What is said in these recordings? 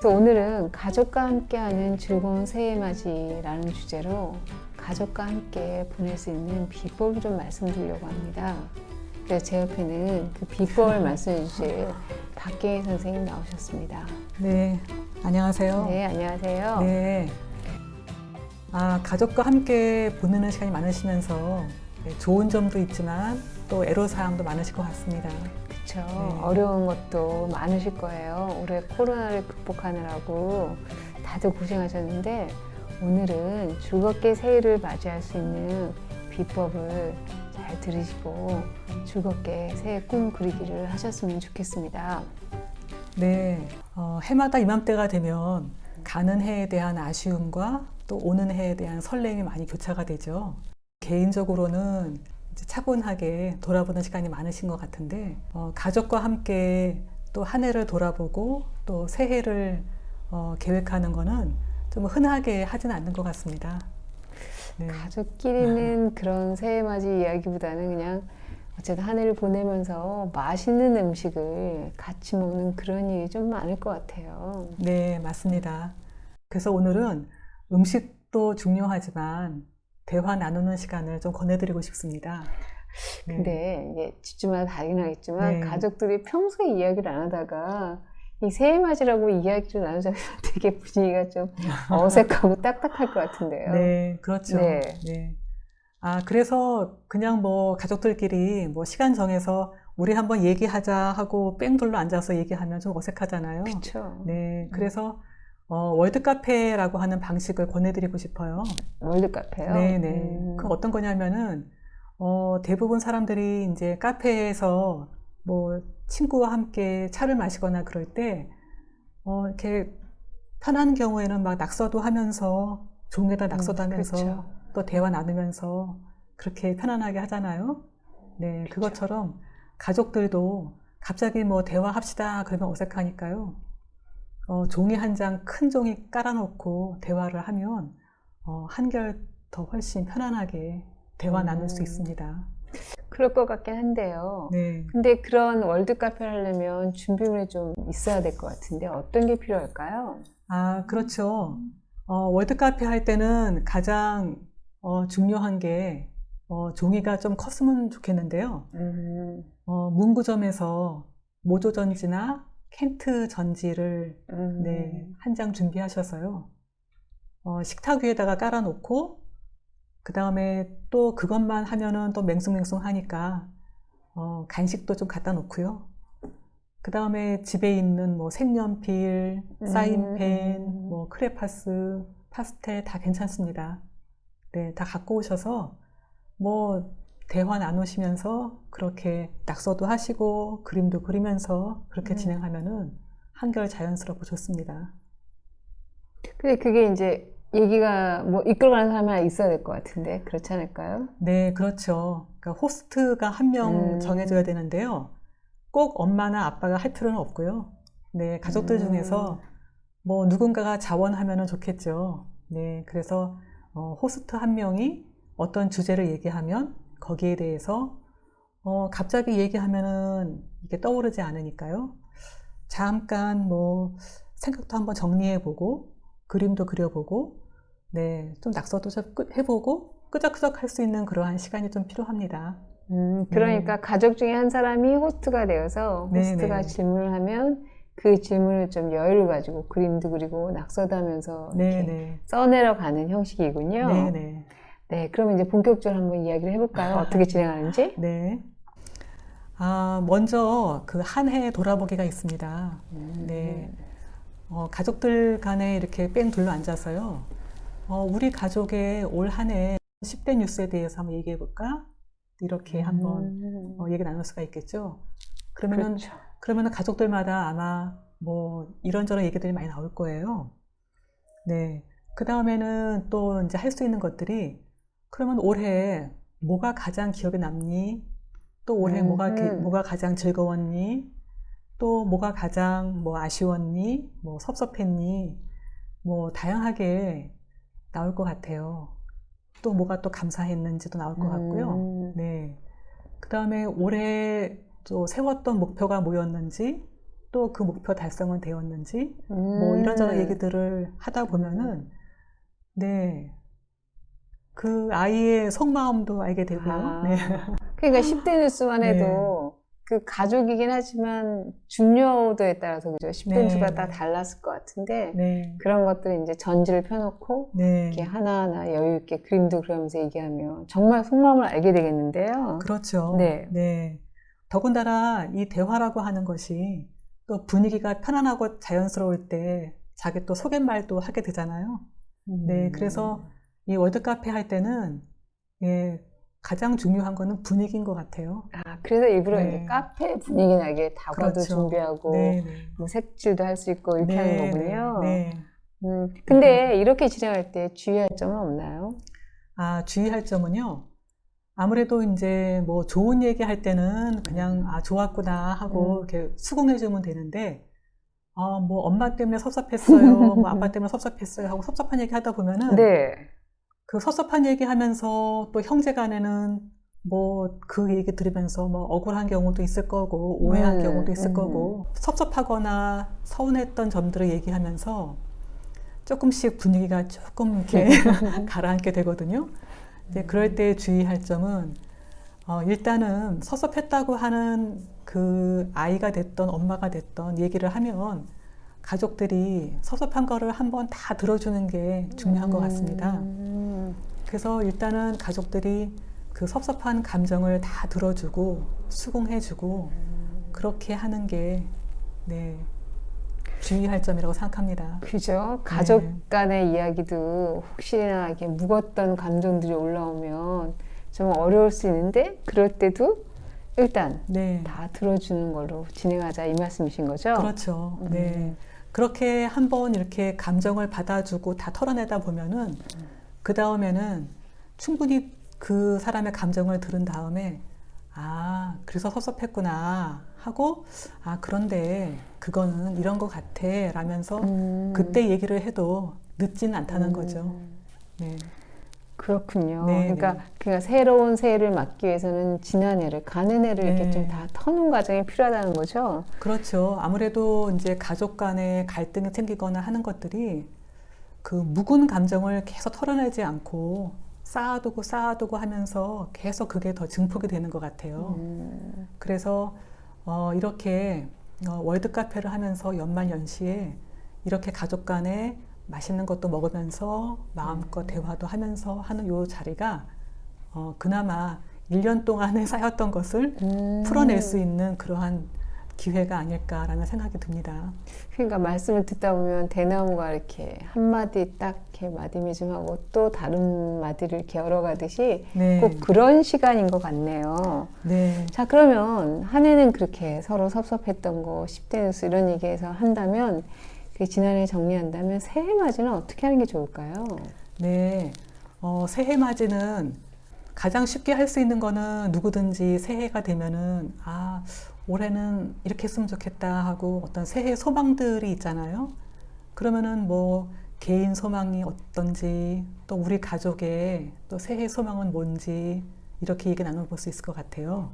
그래서 오늘은 가족과 함께하는 즐거운 새해맞이라는 주제로 가족과 함께 보낼 수 있는 비법을 좀 말씀드리려고 합니다. 그래서 제 옆에는 그 비법을 말씀해 주실 박계희 선생님 나오셨습니다. 네, 안녕하세요. 네, 안녕하세요. 네. 가족과 함께 보내는 시간이 많으시면서 좋은 점도 있지만 또 애로사항도 많으실 것 같습니다. 그렇죠. 네. 어려운 것도 많으실 거예요. 올해 코로나를 극복하느라고 다들 고생하셨는데 오늘은 즐겁게 새해를 맞이할 수 있는 비법을 잘 들으시고 즐겁게 새해 꿈 그리기를 하셨으면 좋겠습니다. 네, 해마다 이맘때가 되면 가는 해에 대한 아쉬움과 또 오는 해에 대한 설렘이 많이 교차가 되죠. 개인적으로는 이제 차분하게 돌아보는 시간이 많으신 것 같은데 가족과 함께 또 한 해를 돌아보고 또 새해를 계획하는 거는 좀 흔하게 하진 않는 것 같습니다. 네. 가족끼리는 그런 새해맞이 이야기보다는 그냥 어쨌든 한 해를 보내면서 맛있는 음식을 같이 먹는 그런 일이 좀 많을 것 같아요. 네, 맞습니다. 그래서 오늘은 음식도 중요하지만 대화 나누는 시간을 좀 권해드리고 싶습니다. 네. 근데 이게 집집마다 다르긴 하겠지만 네. 가족들이 평소에 이야기를 안 하다가 이 새해맞이라고 이야기를 나누자면 되게 분위기가 좀 어색하고 딱딱할 것 같은데요. 네, 그렇죠. 네. 네. 그래서 그냥 뭐 가족들끼리 뭐 시간 정해서 우리 한번 얘기하자 하고 뺑 둘러 앉아서 얘기하면 좀 어색하잖아요. 그렇죠. 네, 그래서 월드카페라고 하는 방식을 권해드리고 싶어요. 월드카페요? 네네. 그 어떤 거냐면은, 대부분 사람들이 이제 카페에서 뭐 친구와 함께 차를 마시거나 그럴 때, 이렇게 편한 경우에는 막 낙서도 하면서, 종이에다 낙서도 하면서, 그렇죠. 또 대화 나누면서 그렇게 편안하게 하잖아요. 네, 그렇죠. 그것처럼 가족들도 갑자기 뭐 대화합시다 그러면 어색하니까요. 종이 한 장, 큰 종이 깔아놓고 대화를 하면 한결 더 훨씬 편안하게 대화 나눌 수 있습니다. 그럴 것 같긴 한데요. 네. 근데 그런 월드카페를 하려면 준비물이 좀 있어야 될 것 같은데 어떤 게 필요할까요? 그렇죠. 월드카페 할 때는 가장 중요한 게 종이가 좀 컸으면 좋겠는데요. 문구점에서 모조전지나 켄트 전지를 네, 한 장 준비하셔서요. 식탁 위에다가 깔아놓고 그 다음에 또 그것만 하면은 또 맹숭맹숭 하니까 간식도 좀 갖다 놓고요. 그 다음에 집에 있는 뭐 색연필, 사인펜, 뭐 크레파스, 파스텔 다 괜찮습니다. 네, 다 갖고 오셔서 뭐 대화 나누시면서 그렇게 낙서도 하시고 그림도 그리면서 그렇게 진행하면은 한결 자연스럽고 좋습니다. 근데 그게 이제 얘기가 뭐 이끌어가는 사람이 하나 있어야 될 것 같은데 그렇지 않을까요? 네, 그렇죠. 그러니까 호스트가 한 명 정해져야 되는데요. 꼭 엄마나 아빠가 할 필요는 없고요. 네, 가족들 중에서 뭐 누군가가 자원하면 좋겠죠. 네, 그래서 호스트 한 명이 어떤 주제를 얘기하면 거기에 대해서 갑자기 얘기하면은 이게 떠오르지 않으니까요. 잠깐 뭐 생각도 한번 정리해보고 그림도 그려보고 네, 좀 낙서도 좀 해보고 끄적끄적 할 수 있는 그러한 시간이 좀 필요합니다. 그러니까 가족 중에 한 사람이 호스트가 되어서 호스트가 네. 질문을 하면 그 질문을 좀 여유를 가지고 그림도 그리고 낙서도 하면서 이렇게 네네. 써내려 가는 형식이군요. 네네. 네, 그럼 이제 본격적으로 한번 이야기를 해볼까요? 어떻게 진행하는지? 네. 먼저 그 한 해 돌아보기가 있습니다. 네. 가족들 간에 이렇게 뺑 둘러 앉아서요. 우리 가족의 올 한 해 10대 뉴스에 대해서 한번 얘기해 볼까? 이렇게 한번 얘기 나눌 수가 있겠죠. 그러면은, 그렇죠. 그러면은 가족들마다 아마 뭐 이런저런 얘기들이 많이 나올 거예요. 네. 그 다음에는 또 이제 할 수 있는 것들이 그러면 올해 뭐가 가장 기억에 남니? 또 올해 뭐가 가장 즐거웠니? 또 뭐가 가장 뭐 아쉬웠니? 뭐 섭섭했니? 뭐 다양하게 나올 것 같아요. 또 뭐가 또 감사했는지도 나올 것 같고요. 네. 그 다음에 올해 또 세웠던 목표가 뭐였는지, 또 그 목표 달성은 되었는지 뭐 이런저런 얘기들을 하다 보면은 네. 그 아이의 속마음도 알게 되고요. 네. 그러니까 10대 뉴스만 네. 해도 그 가족이긴 하지만 중요도에 따라서 그죠? 10대 네. 뉴스가 다 달랐을 것 같은데 네. 그런 것들을 이제 전지를 펴놓고 네. 이렇게 하나하나 여유 있게 그림도 그리면서 얘기하면 정말 속마음을 알게 되겠는데요. 그렇죠. 네. 네. 더군다나 이 대화라고 하는 것이 또 분위기가 편안하고 자연스러울 때 자기 또 소개말도 하게 되잖아요. 네. 그래서 이 월드카페 할 때는 예, 가장 중요한 거는 분위기인 것 같아요. 그래서 일부러 네. 이제 카페 분위기 나게 다과도 그렇죠. 준비하고 네, 네. 뭐 색칠도 할 수 있고 이렇게 네, 하는 거군요. 네. 근데 이렇게 진행할 때 주의할 점은 없나요? 주의할 점은요. 아무래도 이제 뭐 좋은 얘기 할 때는 그냥 좋았구나 하고 이렇게 수긍해주면 되는데, 뭐 엄마 때문에 섭섭했어요, 뭐 아빠 때문에 섭섭했어요 하고 섭섭한 얘기 하다 보면은 네. 그 섭섭한 얘기 하면서 또 형제 간에는 뭐 그 얘기 들으면서 뭐 억울한 경우도 있을 거고 오해한 경우도 있을 거고 섭섭하거나 서운했던 점들을 얘기하면서 조금씩 분위기가 조금 이렇게 가라앉게 되거든요. 이제 그럴 때 주의할 점은 일단은 섭섭했다고 하는 그 아이가 됐던 엄마가 됐던 얘기를 하면 가족들이 섭섭한 거를 한번 다 들어주는 게 중요한 것 같습니다. 그래서 일단은 가족들이 그 섭섭한 감정을 다 들어주고 수긍해주고 그렇게 하는 게 네, 주의할 점이라고 생각합니다. 그죠. 가족 네. 간의 이야기도 혹시나 이렇게 묵었던 감정들이 올라오면 좀 어려울 수 있는데 그럴 때도 일단 네. 다 들어주는 걸로 진행하자 이 말씀이신 거죠? 그렇죠. 네. 그렇게 한번 이렇게 감정을 받아주고 다 털어내다 보면은 그 다음에는 충분히 그 사람의 감정을 들은 다음에 그래서 섭섭했구나 하고 그런데 그거는 이런 것 같아 라면서 그때 얘기를 해도 늦지는 않다는 거죠. 네. 그렇군요. 네, 그러니까 새로운 새해를 맞기 위해서는 지난 해를, 가는 해를 이렇게 네. 좀 다 터는 과정이 필요하다는 거죠. 그렇죠. 아무래도 이제 가족 간에 갈등이 생기거나 하는 것들이 그 묵은 감정을 계속 털어내지 않고 쌓아두고 하면서 계속 그게 더 증폭이 되는 것 같아요. 그래서 이렇게 월드 카페를 하면서 연말 연시에 이렇게 가족 간에 맛있는 것도 먹으면서 마음껏 대화도 하면서 하는 요 자리가 그나마 1년 동안에 쌓였던 것을 풀어낼 수 있는 그러한 기회가 아닐까라는 생각이 듭니다. 그러니까 말씀을 듣다 보면 대나무가 이렇게 한 마디 딱 이렇게 마디매짐하고 또 다른 마디를 이렇게 열어가듯이 네. 꼭 그런 시간인 것 같네요. 네. 자, 그러면 한 해는 그렇게 서로 섭섭했던 거 10대 뉴스 이런 얘기해서 한다면 그 지난해 정리한다면 새해 맞이는 어떻게 하는 게 좋을까요? 네. 새해 맞이는 가장 쉽게 할 수 있는 거는 누구든지 새해가 되면은 올해는 이렇게 했으면 좋겠다 하고 어떤 새해 소망들이 있잖아요. 그러면은 뭐 개인 소망이 어떤지 또 우리 가족의 또 새해 소망은 뭔지 이렇게 얘기 나눠볼 수 있을 것 같아요.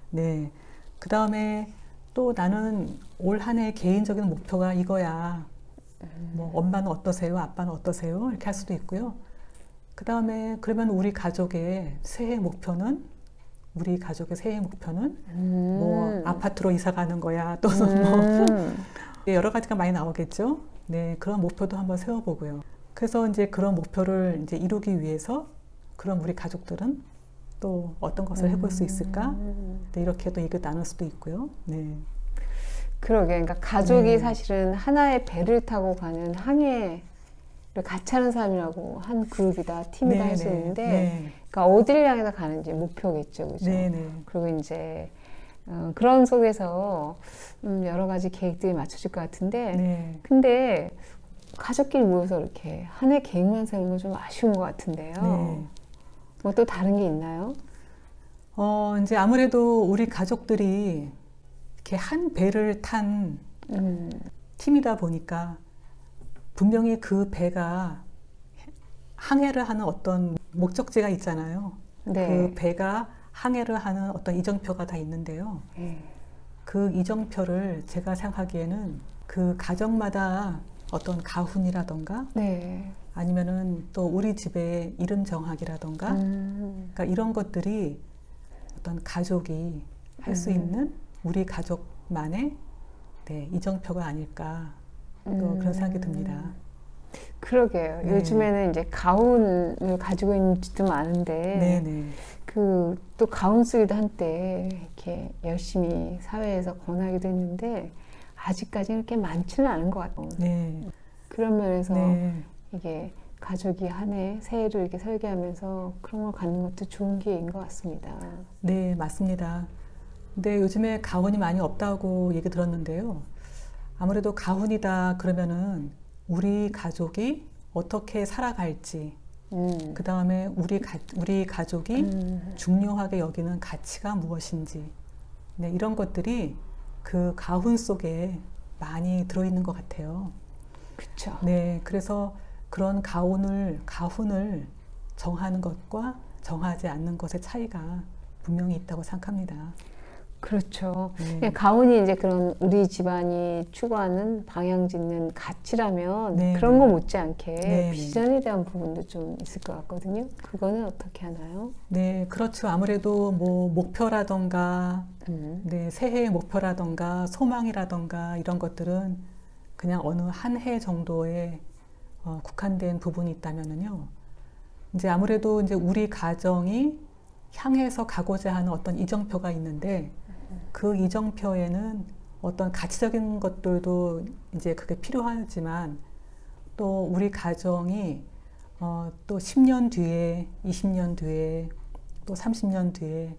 네. 그 다음에 또 나는 올 한 해 개인적인 목표가 이거야. 뭐 엄마는 어떠세요? 아빠는 어떠세요? 이렇게 할 수도 있고요. 그 다음에 그러면 우리 가족의 새해 목표는 뭐 아파트로 이사 가는 거야 또는 뭐 여러 가지가 많이 나오겠죠. 네, 그런 목표도 한번 세워보고요. 그래서 이제 그런 목표를 이제 이루기 위해서 그럼 우리 가족들은 또 어떤 것을 해볼 수 있을까? 네, 이렇게 또 얘기 나눌 수도 있고요. 네. 그러게. 그러니까 가족이 네. 사실은 하나의 배를 타고 가는 항해를 같이 하는 사람이라고 한 그룹이다, 팀이다 할 수 있는데, 네. 그러니까 어디를 향해서 가는지 목표겠죠, 그죠? 네, 네. 그리고 이제 그런 속에서 여러 가지 계획들이 맞춰질 것 같은데, 네. 근데 가족끼리 모여서 이렇게 한 해 계획만 세우는 건 좀 아쉬운 것 같은데요. 네. 뭐 또 다른 게 있나요? 이제 아무래도 우리 가족들이 이렇게 한 배를 탄 팀이다 보니까 분명히 그 배가 항해를 하는 어떤 목적지가 있잖아요. 네. 그 배가 항해를 하는 어떤 이정표가 다 있는데요. 그 이정표를 제가 생각하기에는 그 가정마다 어떤 가훈이라던가 네. 아니면은 또 우리 집의 이름 정학이라던가 그러니까 이런 것들이 어떤 가족이 할 수 있는 우리 가족만의 네, 이정표가 아닐까 또 그런 생각이 듭니다. 그러게요. 네. 요즘에는 이제 가훈을 가지고 있는 집도 많은데 네네. 그 또 가훈 쓰기도 한때 이렇게 열심히 사회에서 권하기도 했는데 아직까지는 그렇게 많지는 않은 것 같아요. 네. 그런 면에서 네. 이게 가족이 한 해 새해를 이렇게 설계하면서 그런 걸 갖는 것도 좋은 기회인 것 같습니다. 네, 맞습니다. 근데 요즘에 가훈이 많이 없다고 얘기 들었는데요. 아무래도 가훈이다 그러면은 우리 가족이 어떻게 살아갈지, 그 다음에 우리 가족이 중요하게 여기는 가치가 무엇인지, 네, 이런 것들이 그 가훈 속에 많이 들어있는 것 같아요. 그렇죠. 네, 그래서 그런 가훈을 정하는 것과 정하지 않는 것의 차이가 분명히 있다고 생각합니다. 그렇죠. 네. 가훈이 이제 그런 우리 집안이 추구하는 방향 짓는 가치라면 네, 그런 네. 거 못지않게 네, 비전에 대한 부분도 좀 있을 것 같거든요. 그거는 어떻게 하나요? 네, 그렇죠. 아무래도 뭐 목표라던가, 네, 새해의 목표라던가, 소망이라던가 이런 것들은 그냥 어느 한 해 정도에 국한된 부분이 있다면은요. 이제 아무래도 이제 우리 가정이 향해서 가고자 하는 어떤 이정표가 있는데 그 이정표에는 어떤 가치적인 것들도 이제 그게 필요하지만 또 우리 가정이 또 10년 뒤에, 20년 뒤에, 또 30년 뒤에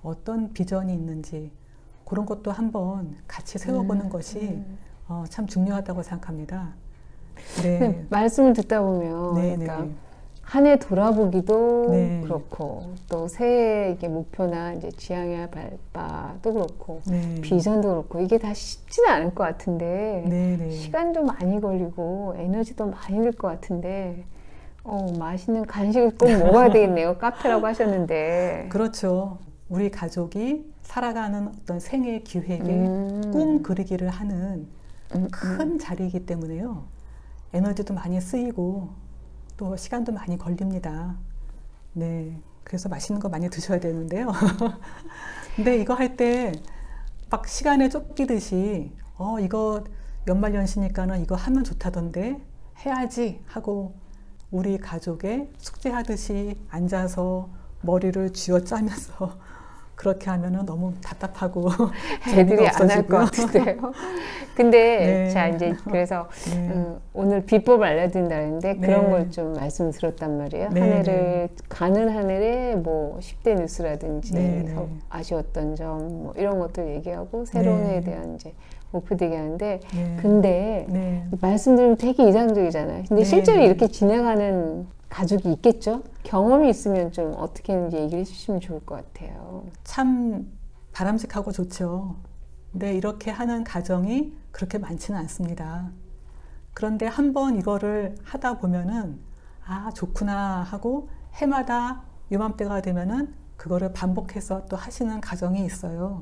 어떤 비전이 있는지 그런 것도 한번 같이 세워보는 것이 참 중요하다고 생각합니다. 네, 말씀을 듣다 보면 네, 그러니까 네, 한 해 돌아보기도 네. 그렇고 또 새해 이게 목표나 이제 지향해야 할 바도 그렇고 네, 비전도 그렇고 이게 다 쉽지는 않을 것 같은데 네, 네. 시간도 많이 걸리고 에너지도 많이 들 것 같은데 맛있는 간식을 꼭 먹어야 되겠네요. 카페라고 하셨는데 그렇죠. 우리 가족이 살아가는 어떤 생애 기획에 꿈 그리기를 하는 큰 자리이기 때문에요. 에너지도 많이 쓰이고 또 시간도 많이 걸립니다. 네. 그래서 맛있는 거 많이 드셔야 되는데요. 근데 이거 할 때 막 시간에 쫓기듯이 이거 연말연시니까는 이거 하면 좋다던데 해야지 하고 우리 가족의 숙제하듯이 앉아서 머리를 쥐어짜면서 그렇게 하면은 너무 답답하고 애들이 재미가 안 할 것 없어지고요. 같은데요. 근데 네. 자 이제 그래서 네. 오늘 비법을 알려드린다는데 네. 그런 걸 좀 말씀 들었단 말이에요. 네, 한 해를 가는 한 해에 뭐 10대 뉴스라든지 네, 네. 아쉬웠던 점 뭐 이런 것들 얘기하고 새로운 네. 해에 대한 이제 목표도 얘기하는데 네. 근데 네. 말씀 들으면 되게 이상적이잖아요. 근데 네, 실제로 네. 이렇게 진행하는 가족이 있겠죠? 경험이 있으면 좀 어떻게 했는지 얘기를 해주시면 좋을 것 같아요. 참 바람직하고 좋죠. 근데 이렇게 하는 가정이 그렇게 많지는 않습니다. 그런데 한번 이거를 하다 보면은 아, 좋구나 하고 해마다 요맘때가 되면은 그거를 반복해서 또 하시는 가정이 있어요.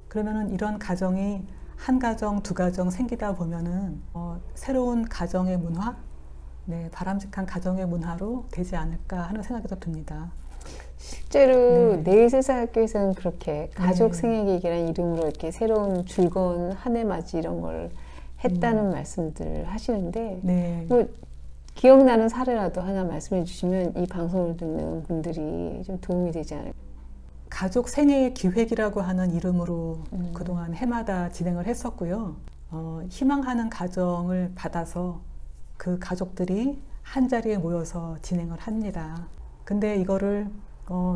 그러면은 이런 가정이 한 가정, 두 가정 생기다 보면은 새로운 가정의 문화, 네, 바람직한 가정의 문화로 되지 않을까 하는 생각이 더 듭니다. 실제로 네. 내일세상학교에서는 그렇게 가족 네. 생애기획이라는 이름으로 이렇게 새로운 즐거운 한 해 맞이 이런 걸 했다는 말씀들을 하시는데 네. 뭐 기억나는 사례라도 하나 말씀해 주시면 이 방송을 듣는 분들이 좀 도움이 되지 않을까. 가족 생애 기획이라고 하는 이름으로 그동안 해마다 진행을 했었고요. 희망하는 가정을 받아서 그 가족들이 한 자리에 모여서 진행을 합니다. 근데 이거를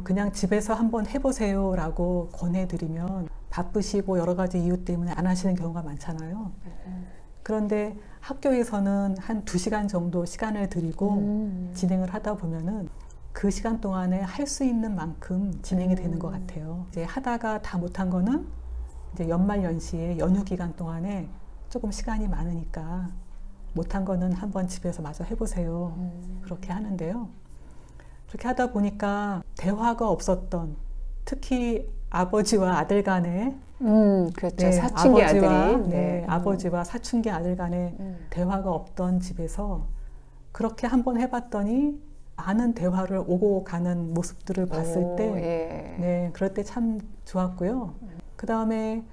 그냥 집에서 한번 해보세요 라고 권해드리면 바쁘시고 여러 가지 이유 때문에 안 하시는 경우가 많잖아요. 그런데 학교에서는 한 2시간 정도 시간을 드리고 진행을 하다 보면은 그 시간 동안에 할 수 있는 만큼 진행이 되는 것 같아요. 이제 하다가 다 못한 거는 이제 연말 연시에 연휴 기간 동안에 조금 시간이 많으니까 못한 거는 한번 집에서 마저 해보세요. 그렇게 하는데요. 그렇게 하다 보니까 대화가 없었던 특히 아버지와 아들 간의 그렇죠. 네, 사춘기 아버지와, 아들이. 네, 아버지와 사춘기 아들 간에 대화가 없던 집에서 그렇게 한번 해봤더니 많은 대화를 오고 가는 모습들을 봤을 때, 예. 네, 그럴 때 참 좋았고요. 그 다음에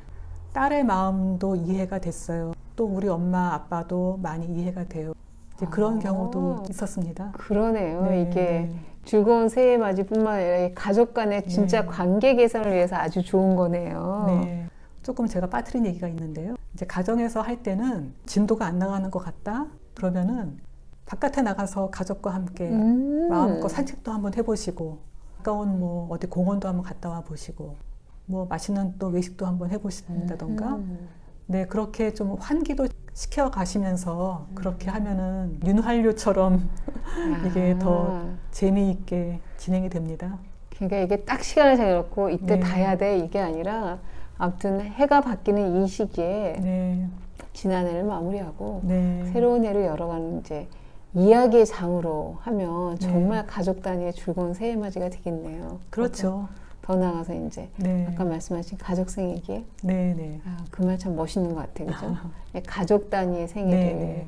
딸의 마음도 이해가 됐어요. 또 우리 엄마, 아빠도 많이 이해가 돼요. 이제 그런 경우도 있었습니다. 그러네요. 네, 이게 네. 즐거운 새해 맞이뿐만 아니라 이 가족 간의 진짜 네. 관계 개선을 위해서 아주 좋은 거네요. 네. 조금 제가 빠뜨린 얘기가 있는데요. 이제 가정에서 할 때는 진도가 안 나가는 것 같다? 그러면은 바깥에 나가서 가족과 함께 마음껏 산책도 한번 해보시고, 가까운 뭐 어디 공원도 한번 갔다 와 보시고, 뭐 맛있는 또 외식도 한번 해보신다던가, 네, 그렇게 좀 환기도 시켜 가시면서 그렇게 하면은 윤활유처럼 이게 더 재미있게 진행이 됩니다. 그러니까 이게 딱 시간을 정해놓고 이때 네. 다 해야 돼 이게 아니라 아무튼 해가 바뀌는 이 시기에 네, 지난 해를 마무리하고 네, 새로운 해를 열어가는 이제 이야기의 장으로 하면 네. 정말 가족 단위의 즐거운 새해 맞이가 되겠네요. 그렇죠. 더 나아가서 이제 네, 아까 말씀하신 가족 생일기 네, 네, 그 말 참 멋있는 것 같아요. 그죠? 가족 단위의 생일을 네, 네.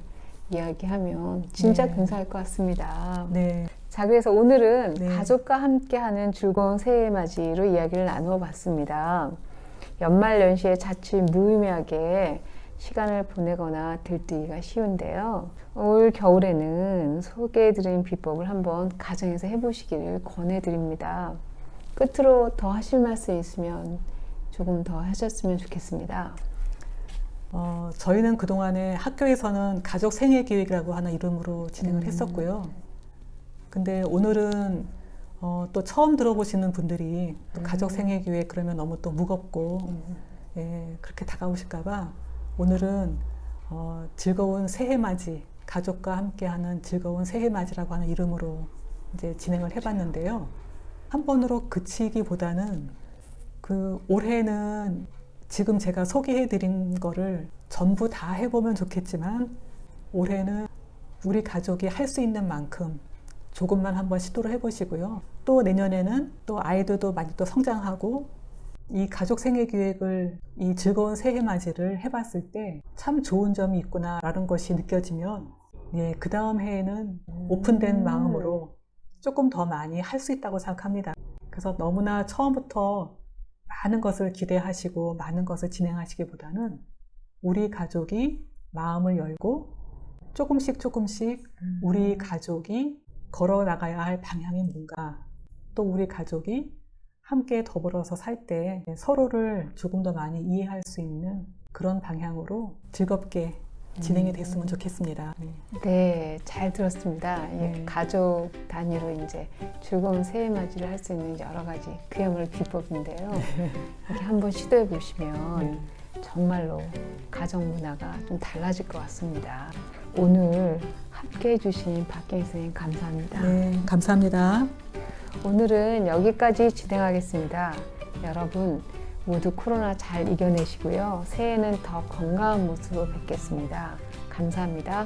이야기하면 진짜 네. 근사할 것 같습니다. 네, 자, 그래서 오늘은 네. 가족과 함께하는 즐거운 새해 맞이로 이야기를 나누어 봤습니다. 연말 연시에 자칫 무의미하게 시간을 보내거나 들뜨기가 쉬운데요. 올 겨울에는 소개해드린 비법을 한번 가정에서 해보시기를 권해드립니다. 끝으로 더 하실 말씀 있으면 조금 더 하셨으면 좋겠습니다. 저희는 그동안에 학교에서는 가족 생애 기획이라고 하는 이름으로 진행을 했었고요. 근데 오늘은 또 처음 들어보시는 분들이 또 가족 생애 기획 그러면 너무 또 무겁고 예, 그렇게 다가오실까봐 오늘은 즐거운 새해 맞이, 가족과 함께하는 즐거운 새해 맞이라고 하는 이름으로 이제 진행을 해봤는데요. 한 번으로 그치기보다는 그 올해는 지금 제가 소개해드린 거를 전부 다 해보면 좋겠지만 올해는 우리 가족이 할 수 있는 만큼 조금만 한번 시도를 해보시고요. 또 내년에는 또 아이들도 많이 또 성장하고 이 가족 생애 기획을 이 즐거운 새해 맞이를 해봤을 때 참 좋은 점이 있구나라는 것이 느껴지면 예, 그 다음 해에는 오픈된 마음으로 조금 더 많이 할 수 있다고 생각합니다. 그래서 너무나 처음부터 많은 것을 기대하시고 많은 것을 진행하시기보다는 우리 가족이 마음을 열고 조금씩 우리 가족이 걸어 나가야 할 방향이 뭔가, 또 우리 가족이 함께 더불어서 살 때 서로를 조금 더 많이 이해할 수 있는 그런 방향으로 즐겁게 진행이 됐으면 좋겠습니다. 네. 네, 잘 들었습니다. 네. 가족 단위로 이제 즐거운 새해 맞이를 할 수 있는 여러 가지 그야말로 비법인데요. 이렇게 한번 시도해 보시면 네. 정말로 가정 문화가 좀 달라질 것 같습니다. 오늘 함께 해주신 박경희 선생님 감사합니다. 네, 감사합니다. 오늘은 여기까지 진행하겠습니다. 여러분 모두 코로나 잘 이겨내시고요. 새해에는 더 건강한 모습으로 뵙겠습니다. 감사합니다.